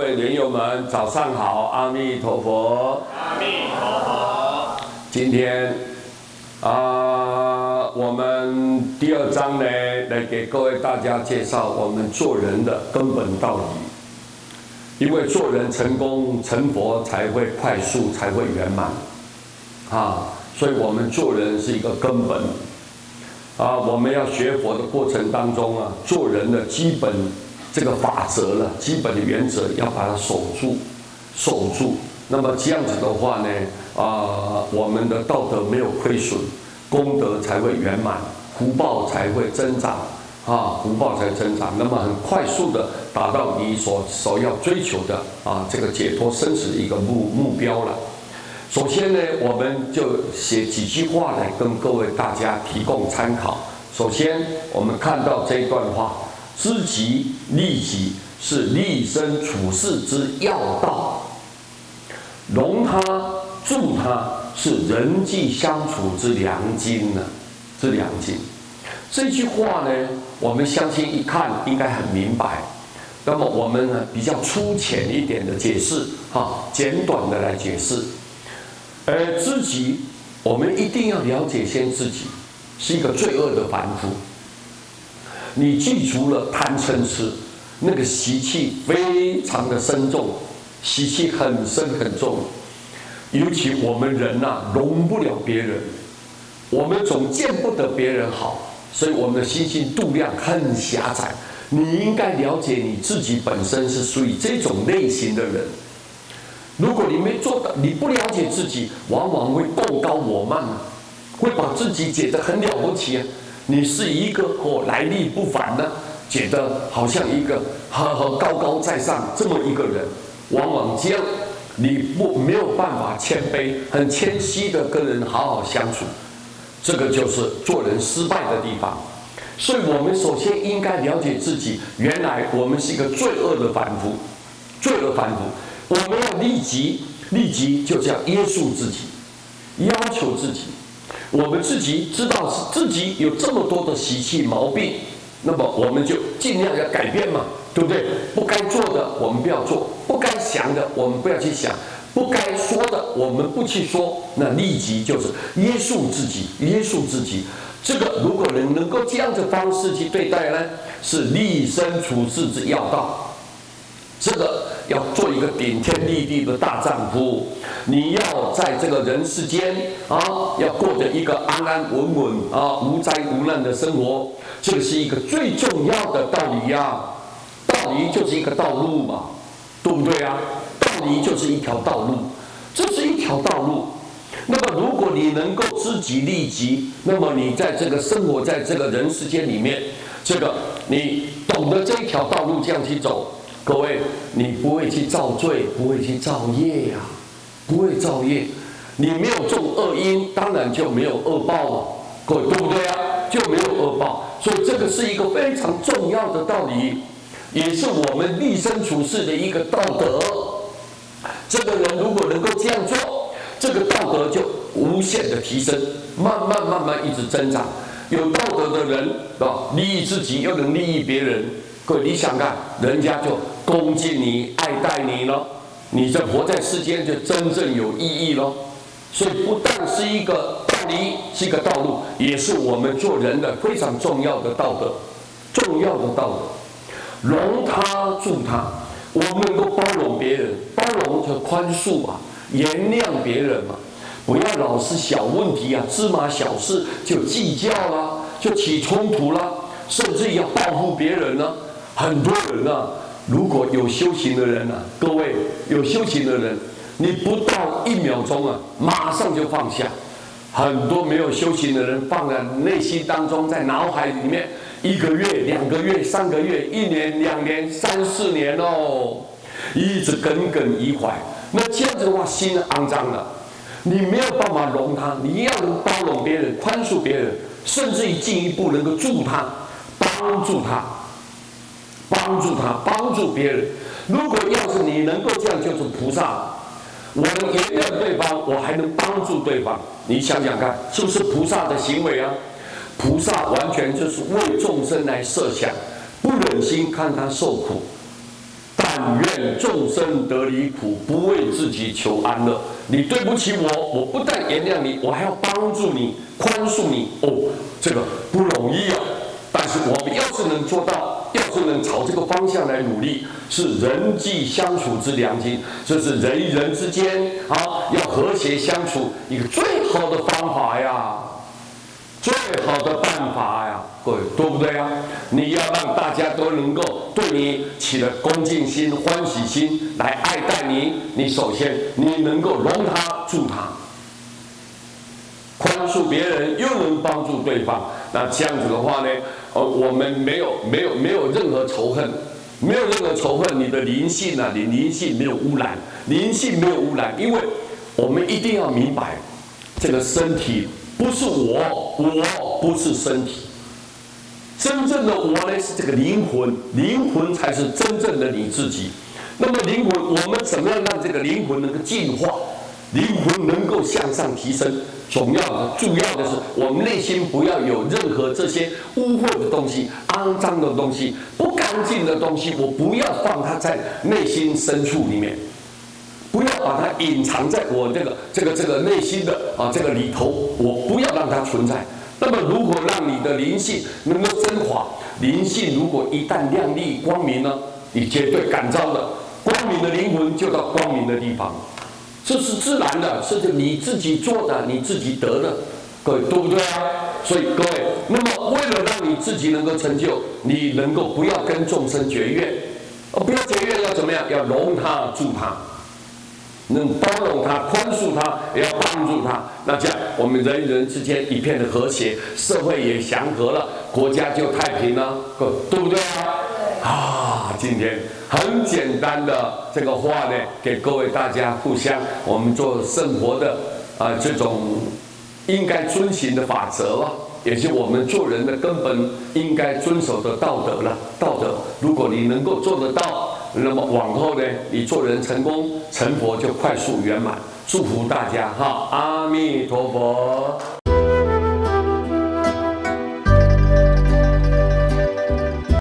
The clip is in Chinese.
各位莲友们，早上好，阿弥陀佛。阿弥陀佛。今天我们第二章呢，来给各位大家介绍我们做人的根本道理。因为做人成功成佛才会快速，才会圆满所以我们做人是一个根本我们要学佛的过程当中做人的基本这个法则了，基本的原则要把它守住。那么这样子的话呢，我们的道德没有亏损，功德才会圆满，福报才会增长福报才增长，那么很快速的达到你所要追求的这个解脱生死的一个目标了。首先呢，我们就写几句话来跟各位大家提供参考。首先，我们看到这一段话。知己利己是立身处世之要道，容他助他是人际相处之良经这句话呢，我们相信一看应该很明白。那么我们呢比较粗浅一点的解释简短的来解释。知己，我们一定要了解先自己是一个罪恶的凡夫。你记住了贪嗔痴，那个习气非常的深重，习气很深很重。尤其我们人容不了别人，我们总见不得别人好，所以我们的心性度量很狭窄。你应该了解你自己本身是属于这种类型的人。如果你没做到，你不了解自己，往往会斗高我慢会把自己觉得很了不起你是一个来历不凡觉得好像一个很高高在上这么一个人，往往这样你没有办法谦卑，很谦虚的跟人好好相处，这个就是做人失败的地方。所以我们首先应该了解自己，原来我们是一个罪恶的凡夫，我们要立即就叫约束自己，要求自己。我们自己知道是自己有这么多的习气毛病，那么我们就尽量要改变嘛，对不对？不该做的我们不要做，不该想的我们不要去想，不该说的我们不去说。那立即就是约束自己。这个如果能够这样的方式去对待呢，是立身处世之要道。这个要做一个顶天立地的大丈夫，你要在这个人世间要过着一个安安稳稳无灾无难的生活，这个是一个最重要的道理道理就是一个道路嘛，对不对道理就是一条道路，这是一条道路。那么如果你能够知己利己，那么你在这个生活在这个人世间里面，这个你懂得这一条道路这样去走。各位，你不会去造罪，不会去造业不会造业。你没有种恶因，当然就没有恶报了。各位，对不对就没有恶报。所以这个是一个非常重要的道理，也是我们立身处世的一个道德。这个人如果能够这样做，这个道德就无限的提升，慢慢一直增长。有道德的人利益自己又能利益别人。各位，你想看，人家就恭敬你、爱戴你了，你这活在世间就真正有意义了。所以不但是一个道理，是一个道路，也是我们做人的非常重要的道德。容他助他，我们能够包容别人，包容就宽恕原谅别人不要老是小问题芝麻小事就计较了，就起冲突了，甚至要报复别人很多人如果有修行的人各位有修行的人，你不到1秒钟马上就放下。很多没有修行的人放在内心当中，在脑海里面1个月、2个月、3个月、1年、2年、3、4年一直耿耿于怀。那这样子的话，心肮脏了，你没有办法容他，你要能包容别人、宽恕别人，甚至于进一步能够助他、帮助别人。如果要是你能够这样，就是菩萨。我能原谅对方，我还能帮助对方。你想想看，是不是菩萨的行为菩萨完全就是为众生来设想，不忍心看他受苦，但但愿众生得离苦，不为自己求安乐。你对不起我，我不但原谅你，我还要帮助你、宽恕你。哦，这个不容易啊！但是我们要是能做到，要是能朝这个方向来努力，是人际相处之良机，这是人与人之间要和谐相处一个最好的方法呀，最好的办法呀，各位对不对啊？你要让大家都能够对你起了恭敬心、欢喜心来爱戴你，你首先你能够容他、助他。宽恕别人又能帮助对方，那这样子的话呢，我们没有任何仇恨，没有任何仇恨，你的灵性啊，你灵性没有污染，灵性没有污染，因为我们一定要明白，这个身体不是我不是身体，真正的我呢是这个灵魂，灵魂才是真正的你自己。那么灵魂，我们怎么样让这个灵魂能够进化？灵魂能够向上提升，主要的是我们内心不要有任何这些污秽的东西、肮脏的东西、不干净的东西，我不要放它在内心深处里面，不要把它隐藏在我这个内心的这个里头，我不要让它存在。那么，如果让你的灵性能够升华，灵性如果一旦亮丽光明呢，你绝对感召的光明的灵魂就到光明的地方。这是自然的，是你自己做的，你自己得的，各位对不对啊？所以各位，那么为了让你自己能够成就，你能够不要跟众生结怨，不要结怨，要怎么样？要容他、助他，能包容他、宽恕他，也要帮助他。那这样，我们人与人之间一片的和谐，社会也祥和了，国家就太平了，对不对啊？今天很简单的这个话呢，给各位大家互相我们做生活的这种应该遵循的法则了，也是我们做人的根本应该遵守的道德了。道德，如果你能够做得到，那么往后呢，你做人成功成佛就快速圆满。祝福大家哈，阿弥陀佛。